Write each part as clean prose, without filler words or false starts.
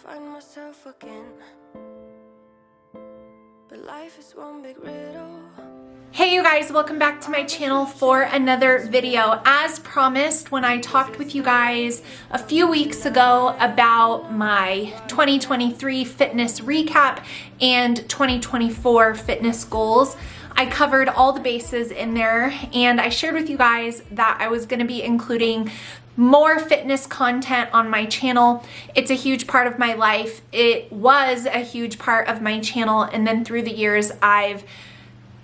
find myself again, but life is one big riddle. Hey you guys, welcome back to my channel for another video. As promised, when I talked with you guys a few weeks ago about my 2023 fitness recap and 2024 fitness goals, I covered all the bases in there, and I shared with you guys that I was going to be including more fitness content on my channel. It's a huge part of my life. It was a huge part of my channel, and then through the years I've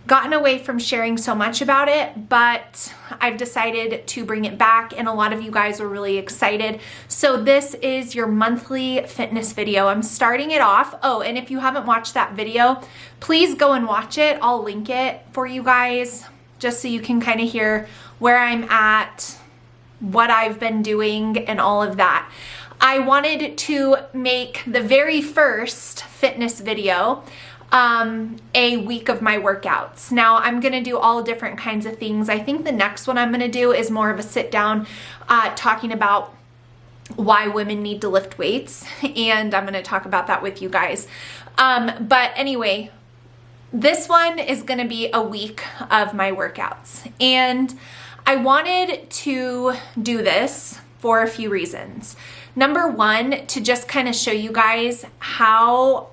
gotten away from sharing so much about it, but I've decided to bring it back, and a lot of you guys are really excited. So this is your monthly fitness video. I'm starting it off. Oh, and if you haven't watched that video, please go and watch it. I'll link it for you guys just so you can kind of hear where I'm at, what I've been doing, and all of that. I wanted to make the very first fitness video a week of my workouts. Now I'm gonna do all different kinds of things. I think the next one I'm gonna do is more of a sit down talking about why women need to lift weights, and I'm gonna talk about that with you guys. But anyway, this one is gonna be a week of my workouts, and I wanted to do this for a few reasons. Number one, to just kind of show you guys how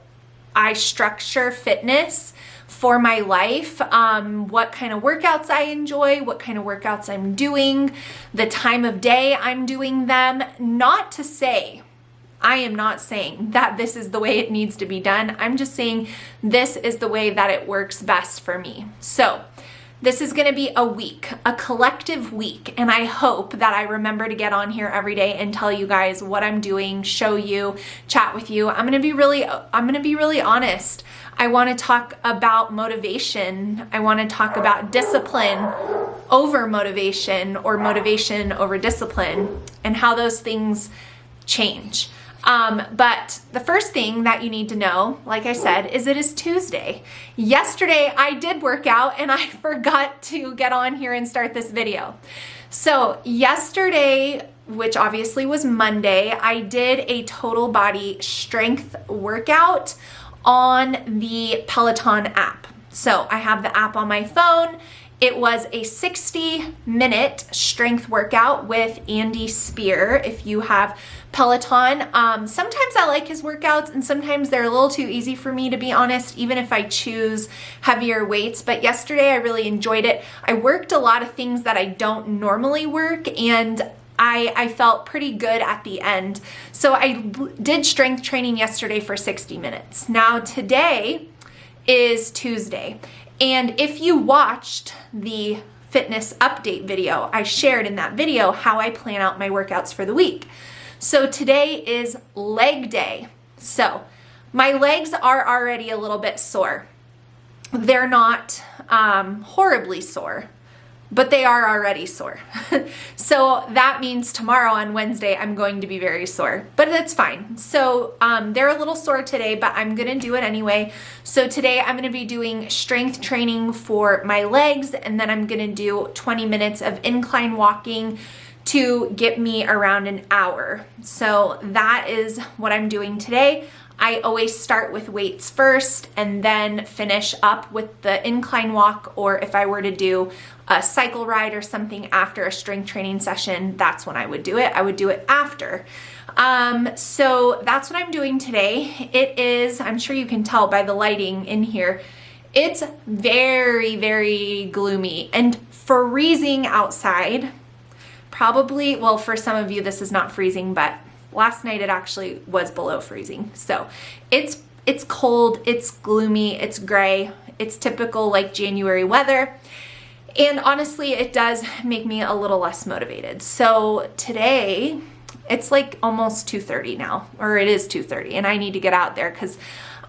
I structure fitness for my life, what kind of workouts I enjoy, what kind of workouts I'm doing, the time of day I'm doing them. Not to say, I am not saying that this is the way it needs to be done. I'm just saying this is the way that it works best for me. So this is gonna be a week, a collective week, and I hope that I remember to get on here every day and tell you guys what I'm doing, show you, chat with you. I'm gonna be really honest. I wanna talk about motivation. I wanna talk about discipline over motivation, or motivation over discipline, and how those things change. But the first thing that you need to know, like I said, is it is Tuesday. Yesterday I did work out and I forgot to get on here and start this video. So yesterday, which obviously was Monday, I did a total body strength workout on the Peloton app. So I have the app on my phone. It was a 60-minute strength workout with Andy Spear. If you have Peloton, sometimes I like his workouts and sometimes they're a little too easy for me, to be honest, even if I choose heavier weights. But yesterday I really enjoyed it. I worked a lot of things that I don't normally work, and I felt pretty good at the end. So I did strength training yesterday for 60 minutes. Now today is Tuesday. And if you watched the fitness update video, I shared in that video how I plan out my workouts for the week. So today is leg day. So my legs are already a little bit sore. They're not horribly sore, but they are already sore. So that means tomorrow on Wednesday, I'm going to be very sore, but that's fine. So they're a little sore today, but I'm gonna do it anyway. So today I'm gonna be doing strength training for my legs, and then I'm gonna do 20 minutes of incline walking to get me around an hour. So that is what I'm doing today. I always start with weights first and then finish up with the incline walk, or if I were to do a cycle ride or something after a strength training session, that's when I would do it. I would do it after. So that's what I'm doing today. It is, I'm sure you can tell by the lighting in here, it's very, very gloomy and freezing outside. Probably, well, for some of you this is not freezing, but last night it actually was below freezing. So it's cold, it's gloomy, it's gray, it's typical like January weather. And honestly, it does make me a little less motivated. So today it's like almost 2:30 now, or it is 2:30, and I need to get out there because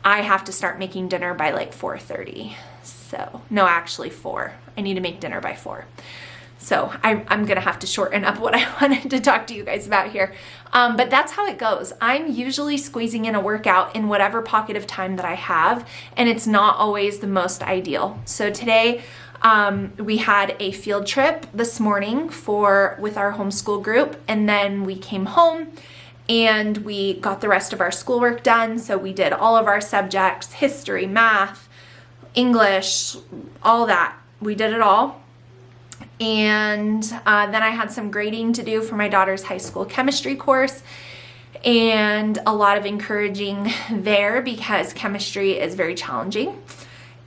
I have to start making dinner by like 4:30. So no, actually 4. I need to make dinner by 4. So I'm gonna have to shorten up what I wanted to talk to you guys about here. But that's how it goes. I'm usually squeezing in a workout in whatever pocket of time that I have, and it's not always the most ideal. So today we had a field trip this morning with our homeschool group, and then we came home and we got the rest of our schoolwork done. So we did all of our subjects, history, math, English, all that. We did it all. And then I had some grading to do for my daughter's high school chemistry course, and a lot of encouraging there because chemistry is very challenging.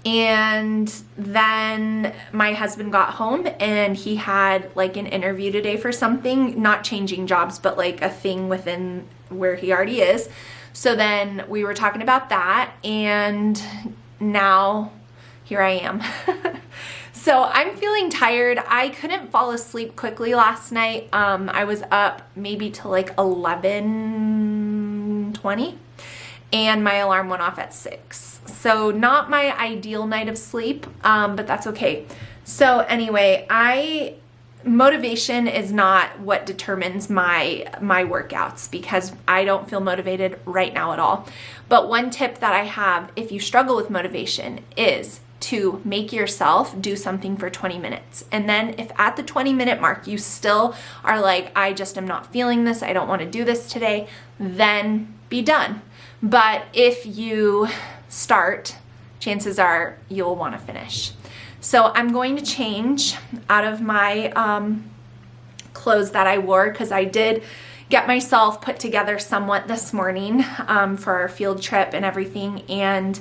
And then my husband got home and he had like an interview today for something, not changing jobs, but like a thing within where he already is. So then we were talking about that, and now here I am. So I'm feeling tired. I couldn't fall asleep quickly last night. I was up maybe till like 11:20, and my alarm went off at 6. So not my ideal night of sleep, but that's okay. So anyway, motivation is not what determines my workouts, because I don't feel motivated right now at all. But one tip that I have, if you struggle with motivation, is to make yourself do something for 20 minutes. And then if at the 20-minute mark you still are like, I just am not feeling this, I don't want to do this today, then be done. But if you start, chances are you'll want to finish. So I'm going to change out of my clothes that I wore, because I did get myself put together somewhat this morning for our field trip and everything. And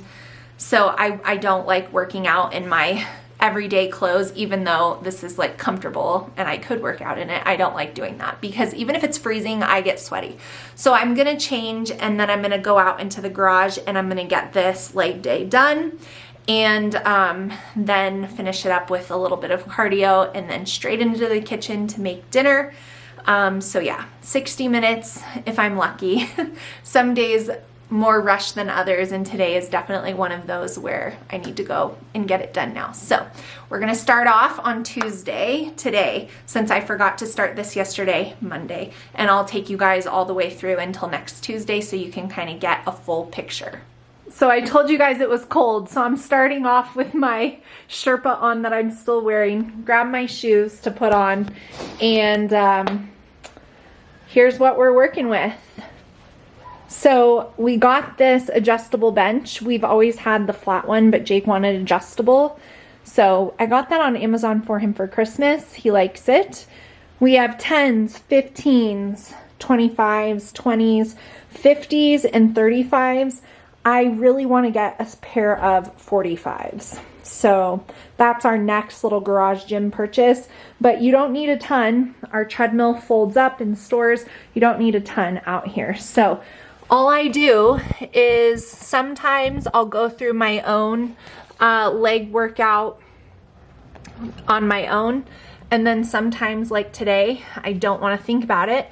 so I don't like working out in my everyday clothes, even though this is like comfortable and I could work out in it. I don't like doing that because even if it's freezing, I get sweaty. So I'm gonna change, and then I'm gonna go out into the garage and I'm gonna get this leg day done, and then finish it up with a little bit of cardio, and then straight into the kitchen to make dinner. So yeah, 60 minutes if I'm lucky. Some days more rush than others, and today is definitely one of those where I need to go and get it done now. So we're gonna start off on Tuesday today, since I forgot to start this yesterday, Monday, and I'll take you guys all the way through until next Tuesday so you can kind of get a full picture. So I told you guys it was cold, so I'm starting off with my Sherpa on that I'm still wearing. Grab my shoes to put on, and here's what we're working with. So we got this adjustable bench. We've always had the flat one, but Jake wanted adjustable. So I got that on Amazon for him for Christmas. He likes it. We have 10s, 15s, 25s, 20s, 50s, and 35s. I really want to get a pair of 45s. So that's our next little garage gym purchase, but you don't need a ton. Our treadmill folds up in stores. You don't need a ton out here. So all I do is sometimes I'll go through my own leg workout on my own, and then sometimes, like today, I don't want to think about it.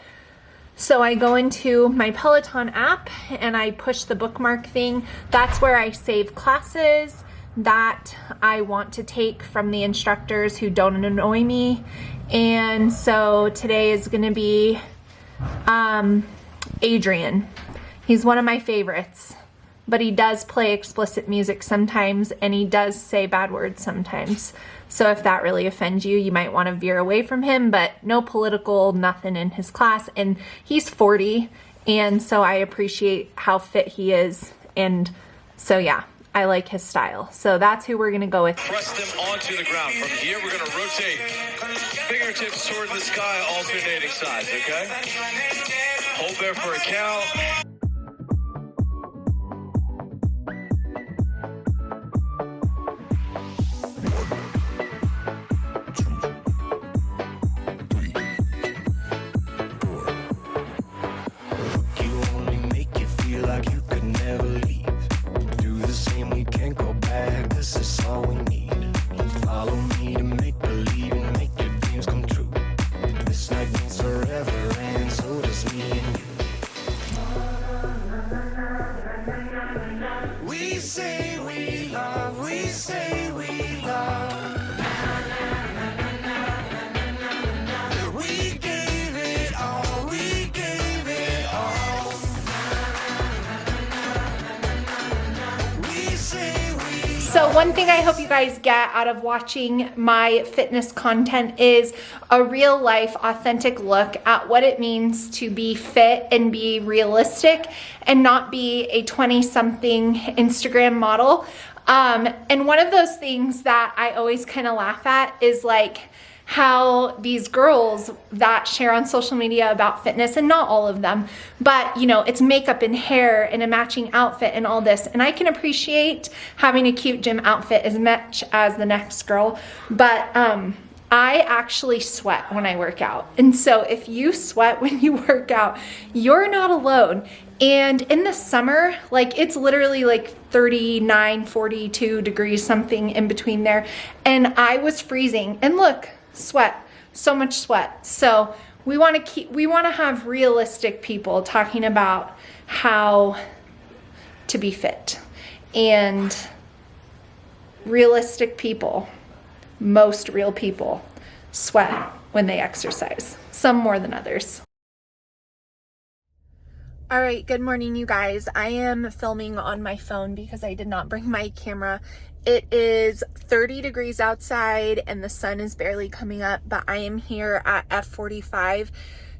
So I go into my Peloton app and I push the bookmark thing. That's where I save classes that I want to take from the instructors who don't annoy me. And so today is going to be Adrian. He's one of my favorites, but he does play explicit music sometimes, and he does say bad words sometimes. So if that really offends you, you might want to veer away from him, but no political, nothing in his class. And he's 40, and so I appreciate how fit he is. And so yeah, I like his style. So that's who we're going to go with. Press them onto the ground. From here, we're going to rotate fingertips toward the sky, alternating sides, okay? Hold there for a count. So one thing I hope you guys get out of watching my fitness content is a real life, authentic look at what it means to be fit and be realistic and not be a 20-something Instagram model. And one of those things that I always kind of laugh at is like how these girls that share on social media about fitness, and not all of them, but you know, it's makeup and hair and a matching outfit and all this. And I can appreciate having a cute gym outfit as much as the next girl, but I actually sweat when I work out. And so if you sweat when you work out, you're not alone. And in the summer, like it's literally like 39, 42 degrees, something in between there. And I was freezing, and look, sweat, so much sweat. So we want to have realistic people talking about how to be fit, and realistic people, most real people, sweat when they exercise, some more than others. All right, good morning, you guys. I am filming on my phone because I did not bring my camera. It is 30 degrees outside and the sun is barely coming up, but I am here at F45.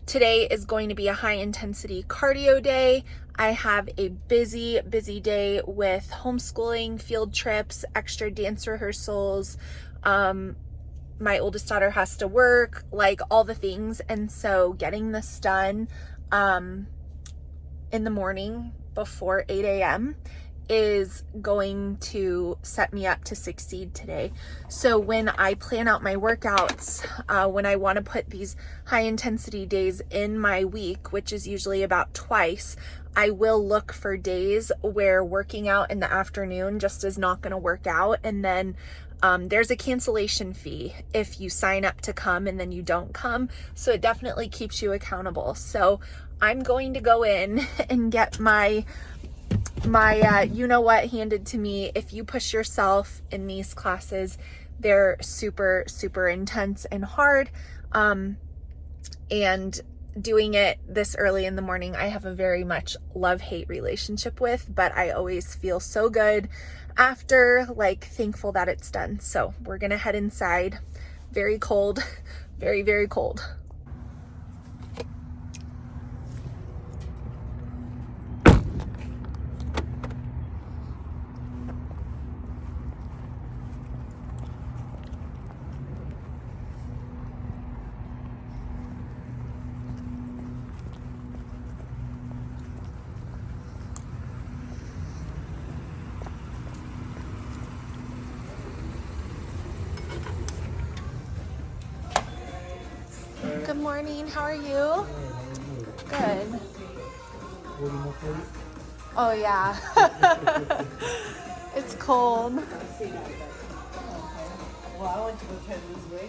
Today is going to be a high intensity cardio day. I have a busy day with homeschooling, field trips, extra dance rehearsals. My oldest daughter has to work, like all the things. And so getting this done in the morning before 8 a.m. is going to set me up to succeed today. So when I plan out my workouts, when I want to put these high intensity days in my week, which is usually about twice, I will look for days where working out in the afternoon just is not going to work out. And then there's a cancellation fee if you sign up to come and then you don't come. So it definitely keeps you accountable. So I'm going to go in and get my you know what handed to me. If you push yourself in these classes, they're super intense and hard. And doing it this early in the morning, I have a very much love-hate relationship with, but I always feel so good after, like thankful that it's done. So we're gonna head inside. Very cold, very cold. Good morning, how are you? Good. Oh yeah. It's cold. Well, I want to go try this way.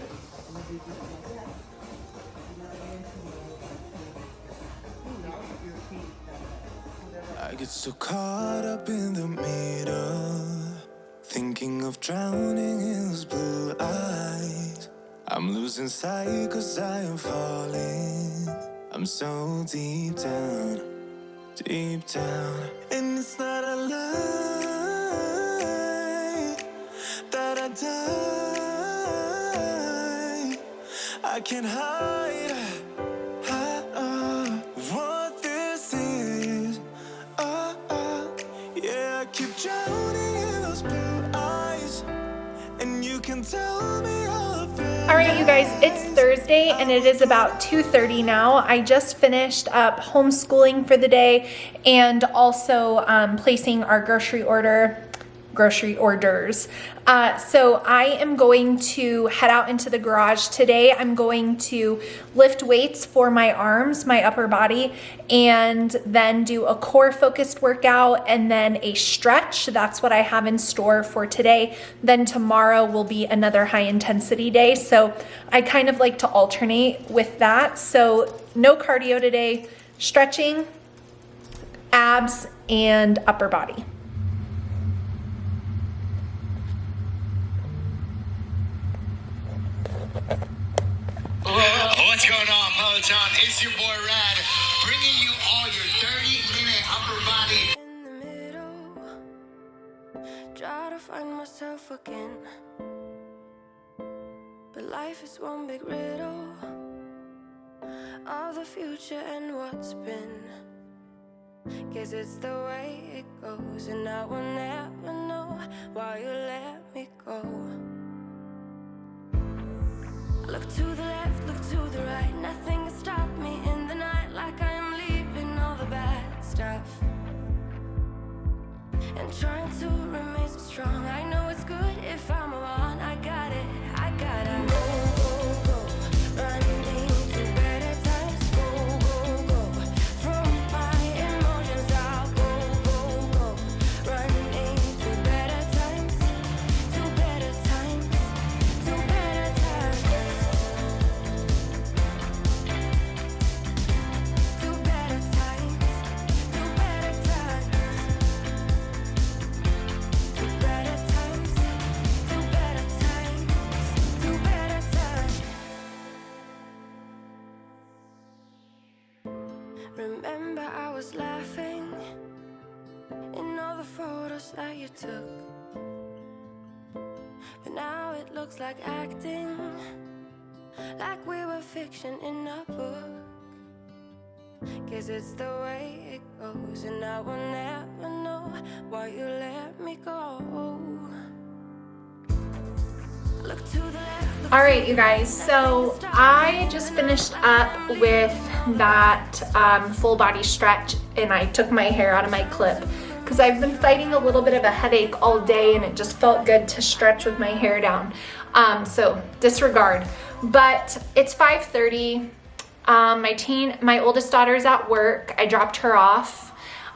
I get so caught up in the middle, thinking of drowning in those blue eyes. I'm losing sight 'cause I am falling. I'm so deep down, and it's not a lie that I die. I can't hide what this is. Yeah, I keep drowning in those blue eyes, and you can tell me all of it. All right, you guys, it's Thursday and it is about 2:30 now. I just finished up homeschooling for the day and also placing our grocery orders. So I am going to head out into the garage today. I'm going to lift weights for my arms, my upper body, and then do a core focused workout and then a stretch. That's what I have in store for today. Then tomorrow will be another high intensity day. So I kind of like to alternate with that. So no cardio today, stretching, abs, and upper body. What's going on, Peloton? It's your boy Rad, bringing you all your 30-minute upper body. In the middle, try to find myself. fucking. But life is one big riddle of the future and what's been. Guess it's the way it goes, and I will never know why you let me go. Look to the left, look to the right, nothing can stop me in the night, like I am leaving all the bad stuff and trying to remain so strong. I know it's good if I'm wrong. I got it, I gotta go, go, go, running to better times. Go, go, go, from my emotions I'll go, go, go, running to better times, to better times, to better times, to better times, to better times. To better times, to better times, to better times. Remember I was laughing in all the photos that you took, but now it looks like acting, like we were fiction in a book. Guess it's the way it goes, and I will never know why you let me go. Look to the left. All right, you guys, so I just finished up with that full body stretch, and I took my hair out of my clip because I've been fighting a little bit of a headache all day, and it just felt good to stretch with my hair down. So disregard. But it's 5:30. My oldest daughter's at work. I dropped her off.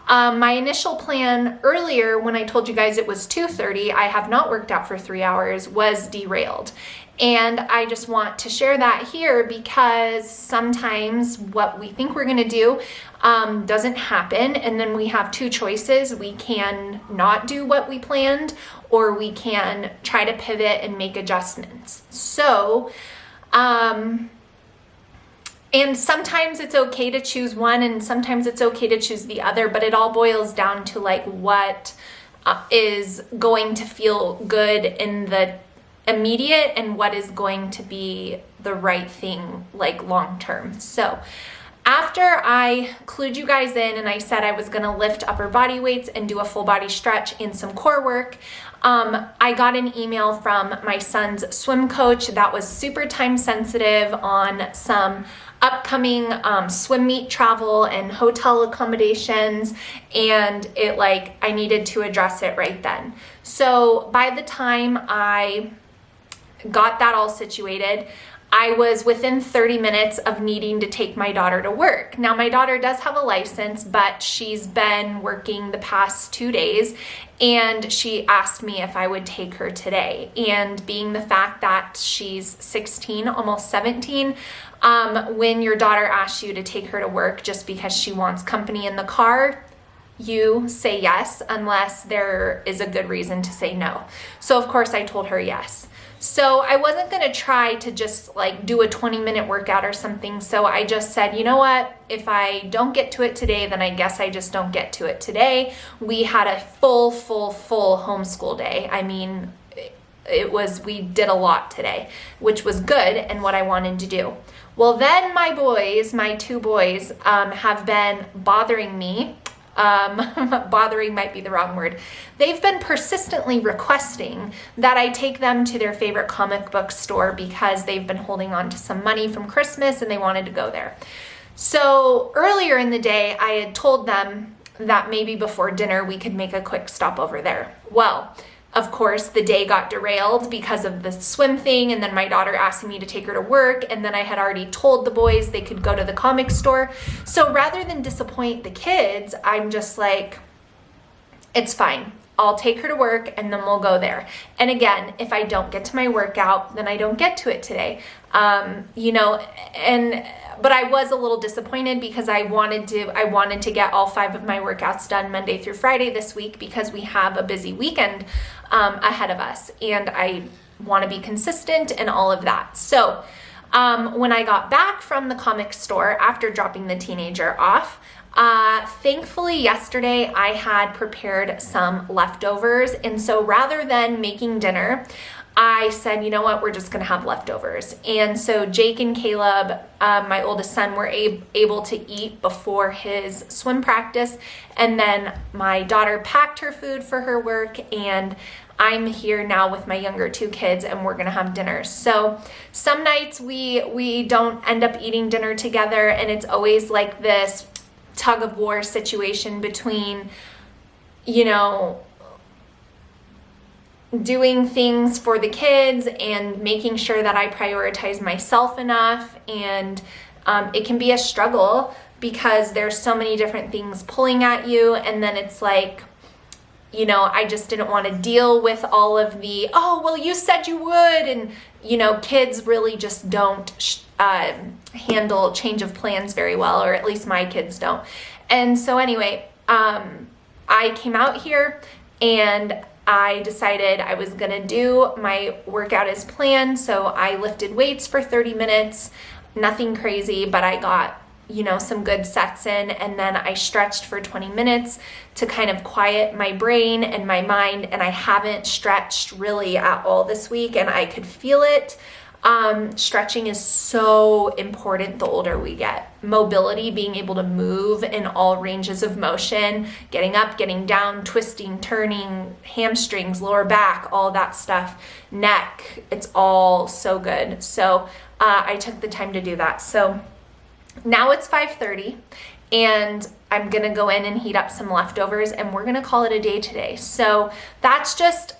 My initial plan earlier, when I told you guys it was 2:30, I have not worked out for 3 hours, was derailed. And I just want to share that here because sometimes what we think we're gonna do doesn't happen, and then we have two choices. We can not do what we planned, or we can try to pivot and make adjustments. So, and sometimes it's okay to choose one, and sometimes it's okay to choose the other, but it all boils down to like what is going to feel good in the immediate and what is going to be the right thing like long term. So after I clued you guys in and I said I was gonna lift upper body weights and do a full body stretch and some core work, I got an email from my son's swim coach that was super time sensitive on some upcoming swim meet travel and hotel accommodations, and I needed to address it right then. So by the time I got that all situated, I was within 30 minutes of needing to take my daughter to work. Now, my daughter does have a license, but she's been working the past 2 days, and she asked me if I would take her today. And being the fact that she's 16, almost 17, when your daughter asks you to take her to work just because she wants company in the car, you say yes unless there is a good reason to say no. So of course I told her yes. So I wasn't gonna try to just do a 20-minute workout or something. So I just said, you know what? If I don't get to it today, then I guess I just don't get to it today. We had a full homeschool day. I mean, we did a lot today, which was good and what I wanted to do. Well, then my two boys, have been bothering me. Bothering might be the wrong word. They've been persistently requesting that I take them to their favorite comic book store because they've been holding on to some money from Christmas and they wanted to go there. So earlier in the day, I had told them that maybe before dinner we could make a quick stop over there. Well, of course, the day got derailed because of the swim thing, and then my daughter asking me to take her to work, and then I had already told the boys they could go to the comic store. So rather than disappoint the kids, I'm just like, it's fine. I'll take her to work and then we'll go there. And again, if I don't get to my workout, then I don't get to it today. But I was a little disappointed because I wanted to get all 5 of my workouts done Monday through Friday this week because we have a busy weekend ahead of us, and I want to be consistent and all of that. So When I got back from the comic store after dropping the teenager off, thankfully yesterday I had prepared some leftovers, and so rather than making dinner, I said, you know what, we're just gonna have leftovers. And so Jake and Caleb, my oldest son, were able to eat before his swim practice, and then my daughter packed her food for her work, and I'm here now with my younger two kids, and we're gonna have dinner. So some nights we don't end up eating dinner together, and it's always like this tug of war situation between, you know, doing things for the kids and making sure that I prioritize myself enough. And it can be a struggle because there's so many different things pulling at you. And then it's like, you know, I just didn't want to deal with all of the, oh, well, you said you would. And, you know, kids really just don't handle change of plans very well, or at least my kids don't. And so anyway, I came out here and I decided I was gonna do my workout as planned. So I lifted weights for 30 minutes, nothing crazy, but I got, you know, some good sets in, and then I stretched for 20 minutes to kind of quiet my brain and my mind. And I haven't stretched really at all this week, and I could feel it. Stretching is so important the older we get. Mobility, being able to move in all ranges of motion, getting up, getting down, twisting, turning, hamstrings, lower back, all that stuff, neck, it's all so good. So I took the time to do that. So now it's 5:30 and I'm gonna go in and heat up some leftovers, and we're gonna call it a day today. So that's just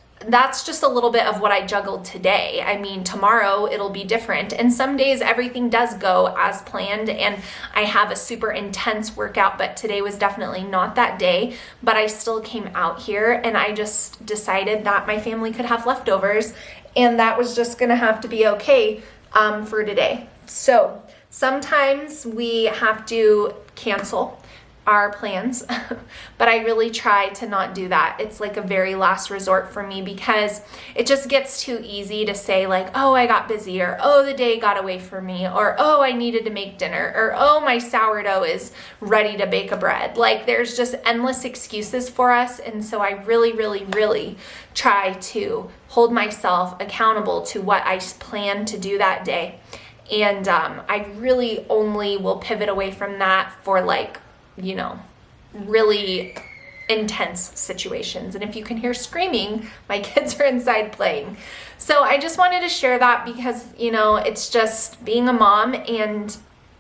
a little bit of what I juggled today. I mean, tomorrow it'll be different. And some days everything does go as planned and I have a super intense workout, but today was definitely not that day. But I still came out here and I just decided that my family could have leftovers, and that was just gonna have to be okay for today. So sometimes we have to cancel our plans, but I really try to not do that. It's like a very last resort for me, because it just gets too easy to say like, oh, I got busy, or oh, the day got away from me, or oh, I needed to make dinner, or oh, my sourdough is ready to bake a bread. Like there's just endless excuses for us. And so I really, really, really try to hold myself accountable to what I plan to do that day. And I really only will pivot away from that for like, you know, really intense situations. And if you can hear screaming, my kids are inside playing. So I just wanted to share that because, you know, it's just being a mom and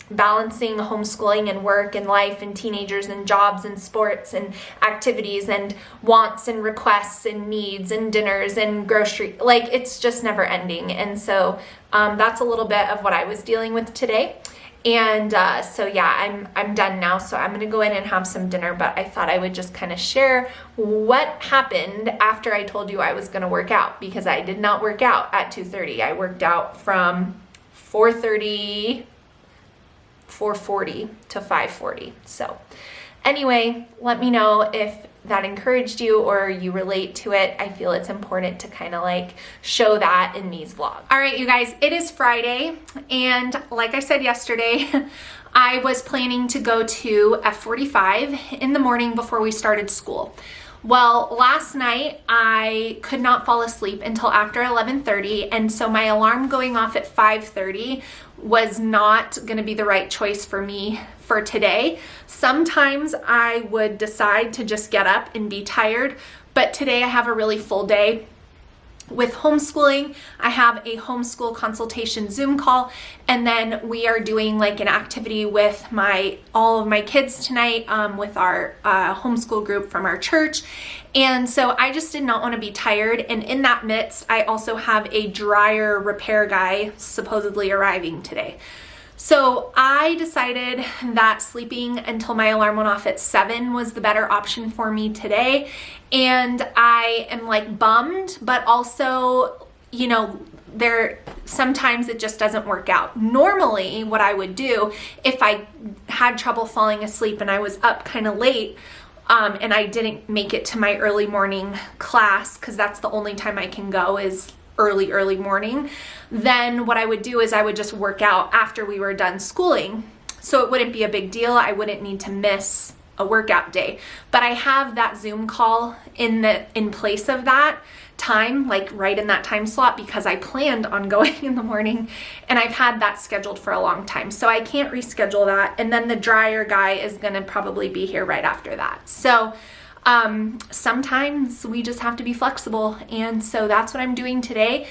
balancing homeschooling and work and life and teenagers and jobs and sports and activities and wants and requests and needs and dinners and grocery, like it's just never ending. And so that's a little bit of what I was dealing with today. And so yeah, I'm done now. So I'm gonna go in and have some dinner, but I thought I would just kind of share what happened after I told you I was gonna work out, because I did not work out at 2:30. I worked out from 4:40 to 5:40. So anyway, let me know if that encouraged you or you relate to it. I feel it's important to kind of like show that in these vlogs. All right, you guys, it is Friday. And like I said yesterday, I was planning to go to F45 in the morning before we started school. Well, last night I could not fall asleep until after 11:30, and so my alarm going off at 5:30 was not going to be the right choice for me for today. Sometimes I would decide to just get up and be tired, but today I have a really full day. With homeschooling, I have a homeschool consultation Zoom call, and then we are doing like an activity with all of my kids tonight with our homeschool group from our church. And so I just did not want to be tired. And in that midst, I also have a dryer repair guy supposedly arriving today. So I decided that sleeping until my alarm went off at 7 was the better option for me today. And I am like bummed, but also, you know, sometimes it just doesn't work out. Normally what I would do if I had trouble falling asleep and I was up kind of late, and I didn't make it to my early morning class, because that's the only time I can go is early morning, then what I would do is I would just work out after we were done schooling. So it wouldn't be a big deal. I wouldn't need to miss a workout day. But I have that Zoom call in place of that time, like right in that time slot, because I planned on going in the morning and I've had that scheduled for a long time. So I can't reschedule that. And then the dryer guy is gonna probably be here right after that. So sometimes we just have to be flexible. And so that's what I'm doing today.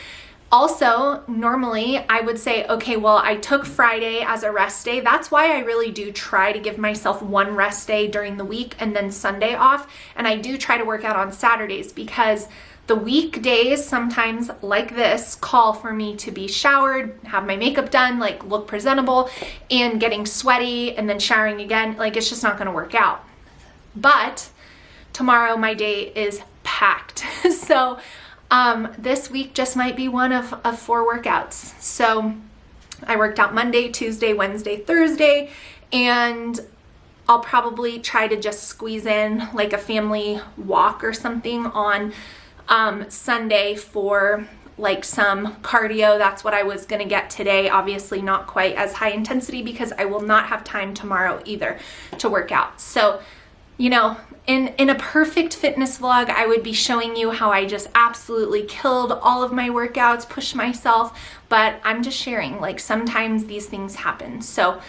Also, normally I would say, okay, well, I took Friday as a rest day. That's why I really do try to give myself one rest day during the week and then Sunday off. And I do try to work out on Saturdays because the weekdays sometimes like this call for me to be showered, have my makeup done, like look presentable, and getting sweaty and then showering again. Like it's just not going to work out. But tomorrow my day is packed. So this week just might be one of 4 workouts. So I worked out Monday, Tuesday, Wednesday, Thursday, and I'll probably try to just squeeze in like a family walk or something on Sunday for like some cardio. That's what I was going to get today. Obviously not quite as high intensity because I will not have time tomorrow either to work out. So, you know, in a perfect fitness vlog, I would be showing you how I just absolutely killed all of my workouts, pushed myself, but I'm just sharing, like sometimes these things happen. So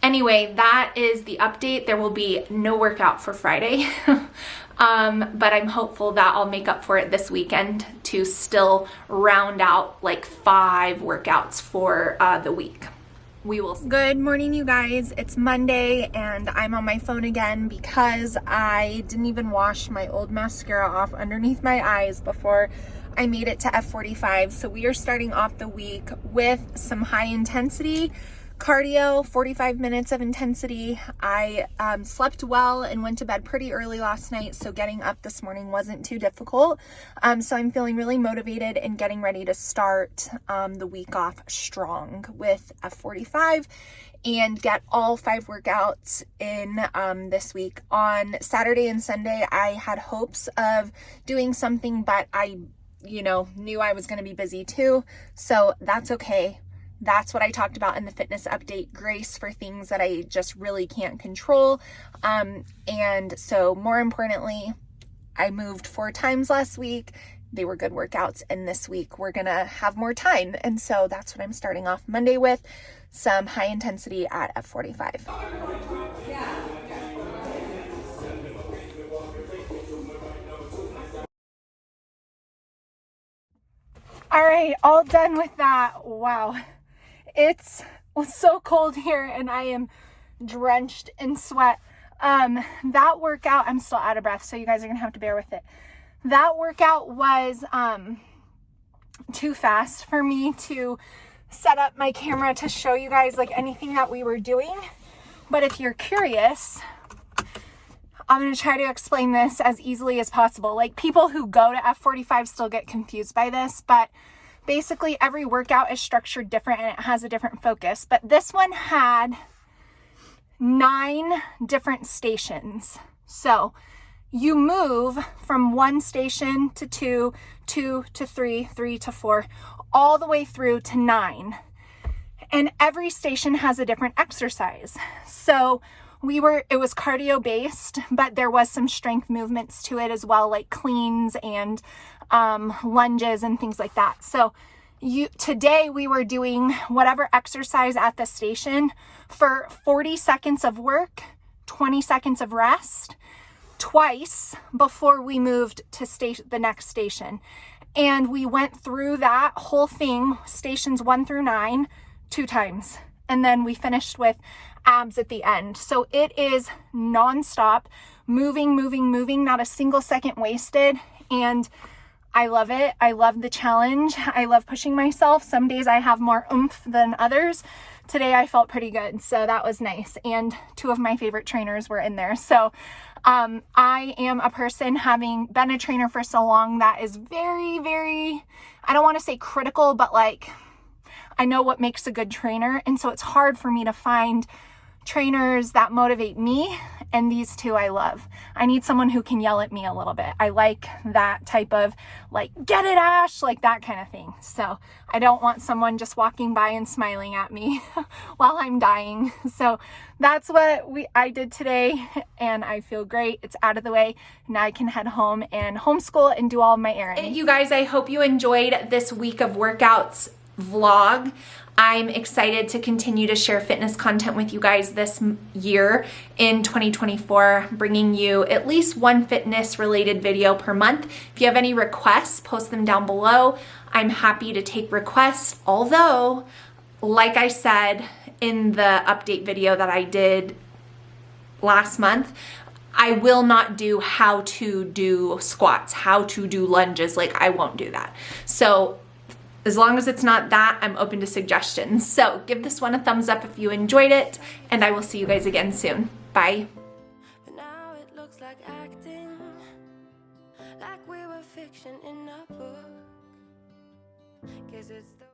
anyway, that is the update. There will be no workout for Friday. But I'm hopeful that I'll make up for it this weekend to still round out like 5 workouts for the week. We will. Good morning, you guys. It's Monday and I'm on my phone again because I didn't even wash my old mascara off underneath my eyes before I made it to F45. So we are starting off the week with some high intensity cardio, 45 minutes of intensity. I slept well and went to bed pretty early last night, so getting up this morning wasn't too difficult. So I'm feeling really motivated and getting ready to start the week off strong with F45 and get all 5 workouts in this week. On Saturday and Sunday, I had hopes of doing something, but I, knew I was going to be busy too, so that's okay. That's what I talked about in the fitness update, grace for things that I just really can't control. And so more importantly, I moved 4 times last week. They were good workouts. And this week we're going to have more time. And so that's what I'm starting off Monday with, some high intensity at F45. All right, all done with that. Wow. It's so cold here and I am drenched in sweat. That workout, I'm still out of breath, so you guys are gonna have to bear with it. That workout was too fast for me to set up my camera to show you guys like anything that we were doing. But if you're curious, I'm gonna try to explain this as easily as possible. Like people who go to F45 still get confused by this, but basically every workout is structured different and it has a different focus. But this one had 9 different stations. So you move from 1 station to 2, 2 to 3, 3 to 4, all the way through to 9. And every station has a different exercise. So it was cardio based, but there was some strength movements to it as well, like cleans and lunges and things like that. So today we were doing whatever exercise at the station for 40 seconds of work, 20 seconds of rest, twice before we moved to the next station. And we went through that whole thing, stations 1 through 9, 2 times. And then we finished with abs at the end. So it is nonstop, moving, not a single second wasted. And I love it. I love the challenge. I love pushing myself. Some days I have more oomph than others. Today I felt pretty good. So that was nice. And 2 of my favorite trainers were in there. So I am a person, having been a trainer for so long, that is very, very, I don't want to say critical, but like I know what makes a good trainer. And so it's hard for me to find trainers that motivate me and these two I love. I need someone who can yell at me a little bit. I like that type of like, get it, Ash, like that kind of thing. So I don't want someone just walking by and smiling at me while I'm dying. So that's what I did today, and I feel great. It's out of the way. Now I can head home and homeschool and do all of my errands. You guys, I hope you enjoyed this week of workouts vlog. I'm excited to continue to share fitness content with you guys this year in 2024, bringing you at least one fitness related video per month. If you have any requests, post them down below. I'm happy to take requests, although, like I said in the update video that I did last month, I will not do how to do squats, how to do lunges. Like, I won't do that. So as long as it's not that, I'm open to suggestions. So give this one a thumbs up if you enjoyed it, and I will see you guys again soon. Bye. But now it looks like acting, like we were fiction in a book. 'Cause it's the